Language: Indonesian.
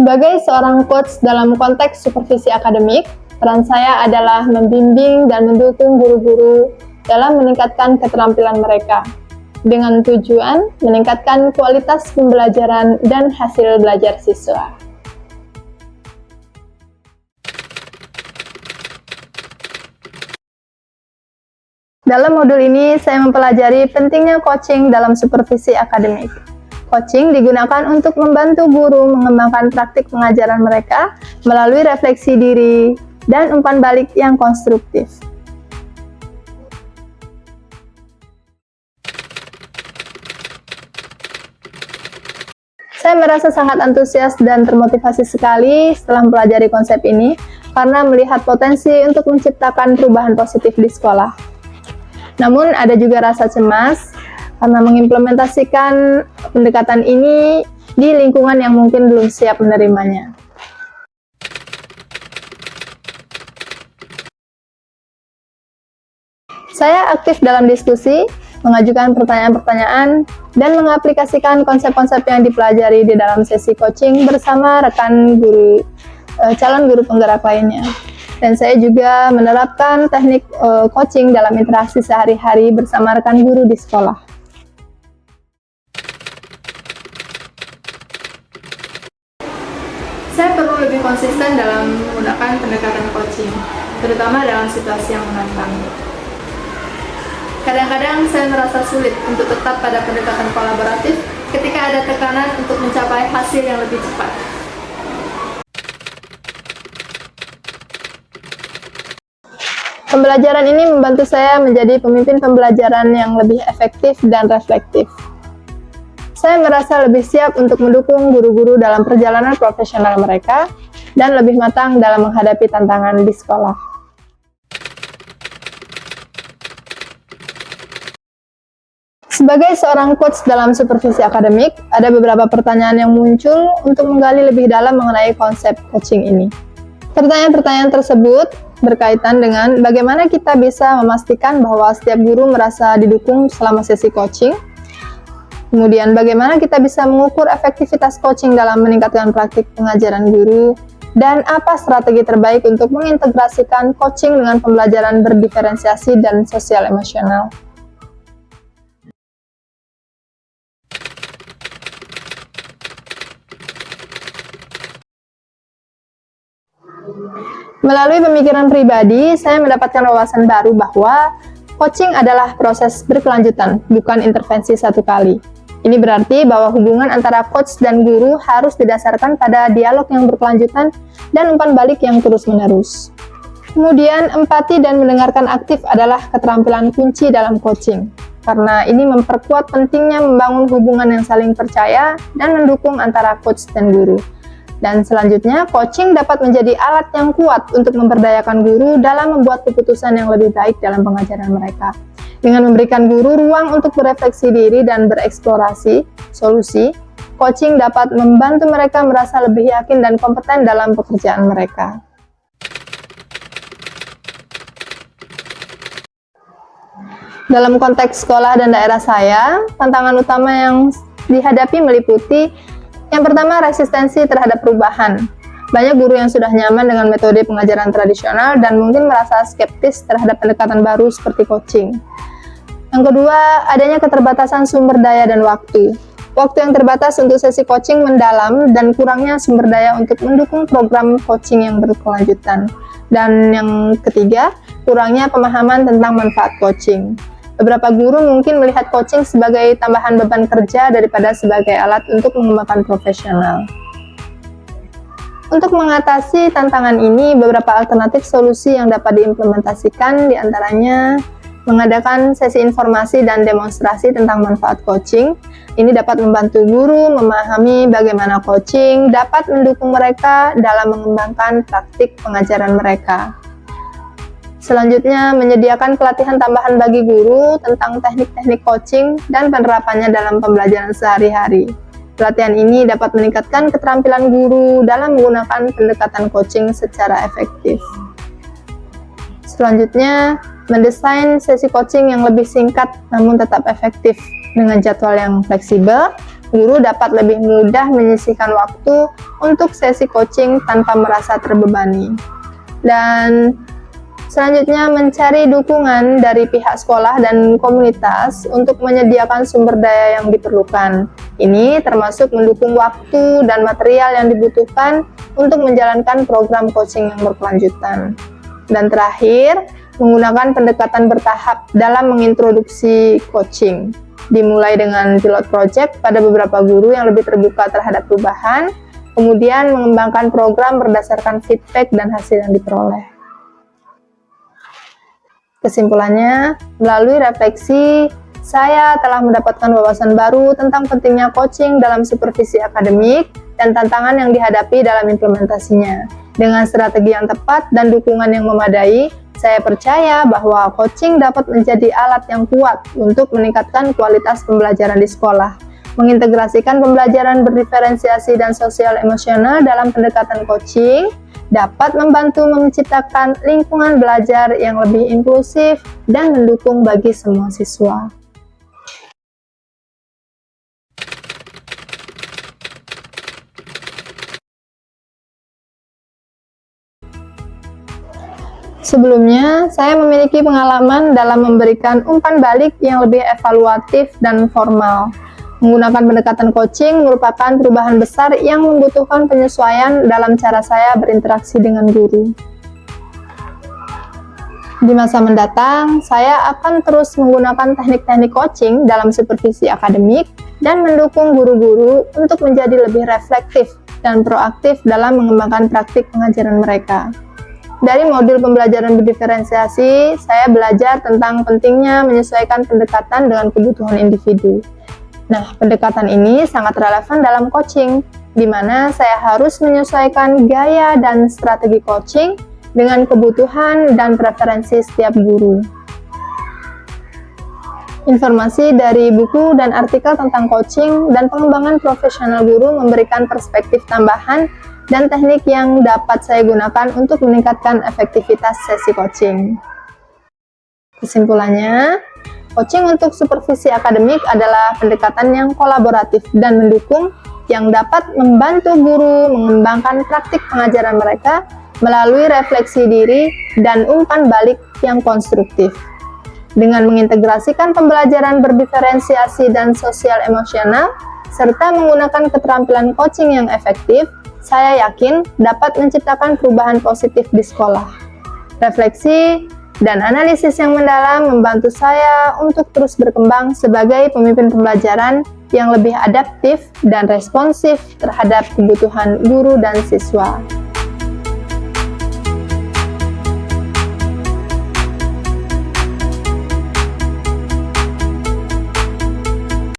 Sebagai seorang coach dalam konteks supervisi akademik, peran saya adalah membimbing dan mendukung guru-guru dalam meningkatkan keterampilan mereka, dengan tujuan meningkatkan kualitas pembelajaran dan hasil belajar siswa. Dalam modul ini, saya mempelajari pentingnya coaching dalam supervisi akademik. Coaching digunakan untuk membantu guru mengembangkan praktik pengajaran mereka melalui refleksi diri dan umpan balik yang konstruktif. Saya merasa sangat antusias dan termotivasi sekali setelah mempelajari konsep ini karena melihat potensi untuk menciptakan perubahan positif di sekolah. Namun ada juga rasa cemas karena mengimplementasikan pendekatan ini di lingkungan yang mungkin belum siap menerimanya. Saya aktif dalam diskusi, mengajukan pertanyaan-pertanyaan, dan mengaplikasikan konsep-konsep yang dipelajari di dalam sesi coaching bersama rekan guru, calon guru penggerak lainnya. Dan saya juga menerapkan teknik coaching dalam interaksi sehari-hari bersama rekan guru di sekolah. Saya perlu lebih konsisten dalam menggunakan pendekatan coaching, terutama dalam situasi yang menantang. Kadang-kadang saya merasa sulit untuk tetap pada pendekatan kolaboratif ketika ada tekanan untuk mencapai hasil yang lebih cepat. Pembelajaran ini membantu saya menjadi pemimpin pembelajaran yang lebih efektif dan reflektif. Saya merasa lebih siap untuk mendukung guru-guru dalam perjalanan profesional mereka dan lebih matang dalam menghadapi tantangan di sekolah. Sebagai seorang coach dalam supervisi akademik, ada beberapa pertanyaan yang muncul untuk menggali lebih dalam mengenai konsep coaching ini. Pertanyaan-pertanyaan tersebut berkaitan dengan bagaimana kita bisa memastikan bahwa setiap guru merasa didukung selama sesi coaching. Kemudian bagaimana kita bisa mengukur efektivitas coaching dalam meningkatkan praktik pengajaran guru, dan apa strategi terbaik untuk mengintegrasikan coaching dengan pembelajaran berdiferensiasi dan sosial emosional. Melalui pemikiran pribadi, saya mendapatkan wawasan baru bahwa coaching adalah proses berkelanjutan, bukan intervensi satu kali. Ini berarti bahwa hubungan antara coach dan guru harus didasarkan pada dialog yang berkelanjutan dan umpan balik yang terus-menerus. Kemudian, empati dan mendengarkan aktif adalah keterampilan kunci dalam coaching, karena ini memperkuat pentingnya membangun hubungan yang saling percaya dan mendukung antara coach dan guru. Dan selanjutnya, coaching dapat menjadi alat yang kuat untuk memberdayakan guru dalam membuat keputusan yang lebih baik dalam pengajaran mereka. Dengan memberikan guru ruang untuk berefleksi diri dan bereksplorasi solusi, coaching dapat membantu mereka merasa lebih yakin dan kompeten dalam pekerjaan mereka. Dalam konteks sekolah dan daerah saya, tantangan utama yang dihadapi meliputi yang pertama, resistensi terhadap perubahan. Banyak guru yang sudah nyaman dengan metode pengajaran tradisional dan mungkin merasa skeptis terhadap pendekatan baru seperti coaching. Yang kedua, adanya keterbatasan sumber daya dan waktu. Waktu yang terbatas untuk sesi coaching mendalam dan kurangnya sumber daya untuk mendukung program coaching yang berkelanjutan. Dan yang ketiga, kurangnya pemahaman tentang manfaat coaching. Beberapa guru mungkin melihat coaching sebagai tambahan beban kerja daripada sebagai alat untuk mengembangkan profesional. Untuk mengatasi tantangan ini, beberapa alternatif solusi yang dapat diimplementasikan diantaranya mengadakan sesi informasi dan demonstrasi tentang manfaat coaching. Ini dapat membantu guru memahami bagaimana coaching dapat mendukung mereka dalam mengembangkan praktik pengajaran mereka. Selanjutnya, menyediakan pelatihan tambahan bagi guru tentang teknik-teknik coaching dan penerapannya dalam pembelajaran sehari-hari. Pelatihan ini dapat meningkatkan keterampilan guru dalam menggunakan pendekatan coaching secara efektif. Selanjutnya, mendesain sesi coaching yang lebih singkat namun tetap efektif dengan jadwal yang fleksibel, Guru dapat lebih mudah menyisihkan waktu untuk sesi coaching tanpa merasa terbebani. Dan selanjutnya, mencari dukungan dari pihak sekolah dan komunitas untuk menyediakan sumber daya yang diperlukan. Ini termasuk mendukung waktu dan material yang dibutuhkan untuk menjalankan program coaching yang berkelanjutan. Dan terakhir, menggunakan pendekatan bertahap dalam mengintroduksi coaching. Dimulai dengan pilot project pada beberapa guru yang lebih terbuka terhadap perubahan, kemudian mengembangkan program berdasarkan feedback dan hasil yang diperoleh. Kesimpulannya, melalui refleksi, saya telah mendapatkan wawasan baru tentang pentingnya coaching dalam supervisi akademik dan tantangan yang dihadapi dalam implementasinya. Dengan strategi yang tepat dan dukungan yang memadai, saya percaya bahwa coaching dapat menjadi alat yang kuat untuk meningkatkan kualitas pembelajaran di sekolah, mengintegrasikan pembelajaran berdiferensiasi dan sosial emosional dalam pendekatan coaching, dapat membantu menciptakan lingkungan belajar yang lebih inklusif dan mendukung bagi semua siswa. Sebelumnya, saya memiliki pengalaman dalam memberikan umpan balik yang lebih evaluatif dan formal. Menggunakan pendekatan coaching merupakan perubahan besar yang membutuhkan penyesuaian dalam cara saya berinteraksi dengan guru. Di masa mendatang, saya akan terus menggunakan teknik-teknik coaching dalam supervisi akademik dan mendukung guru-guru untuk menjadi lebih reflektif dan proaktif dalam mengembangkan praktik pengajaran mereka. Dari modul pembelajaran berdiferensiasi, saya belajar tentang pentingnya menyesuaikan pendekatan dengan kebutuhan individu. Nah, pendekatan ini sangat relevan dalam coaching, di mana saya harus menyesuaikan gaya dan strategi coaching dengan kebutuhan dan preferensi setiap guru. Informasi dari buku dan artikel tentang coaching dan pengembangan profesional guru memberikan perspektif tambahan dan teknik yang dapat saya gunakan untuk meningkatkan efektivitas sesi coaching. Kesimpulannya, coaching untuk supervisi akademik adalah pendekatan yang kolaboratif dan mendukung yang dapat membantu guru mengembangkan praktik pengajaran mereka melalui refleksi diri dan umpan balik yang konstruktif. Dengan mengintegrasikan pembelajaran berdiferensiasi dan sosial emosional, serta menggunakan keterampilan coaching yang efektif, saya yakin dapat menciptakan perubahan positif di sekolah. Refleksi dan analisis yang mendalam membantu saya untuk terus berkembang sebagai pemimpin pembelajaran yang lebih adaptif dan responsif terhadap kebutuhan guru dan siswa.